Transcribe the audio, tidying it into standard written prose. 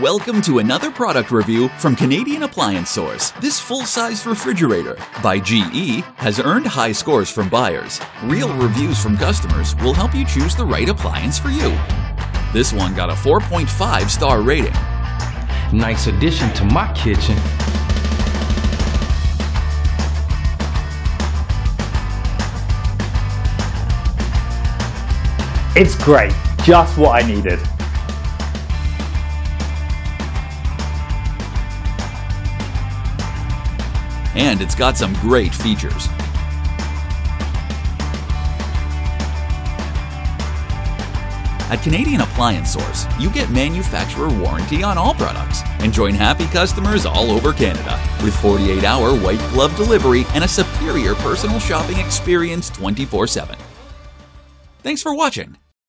Welcome to another product review from Canadian Appliance Source. This full-size refrigerator by GE has earned high scores from buyers. Real reviews from customers will help you choose the right appliance for you. This one got a 4.5-star rating. Nice addition to my kitchen. It's great, just what I needed. And it's got some great features. At Canadian Appliance Source, you get manufacturer warranty on all products and join happy customers all over Canada with 48-hour white glove delivery and a superior personal shopping experience 24/7. Thanks for watching.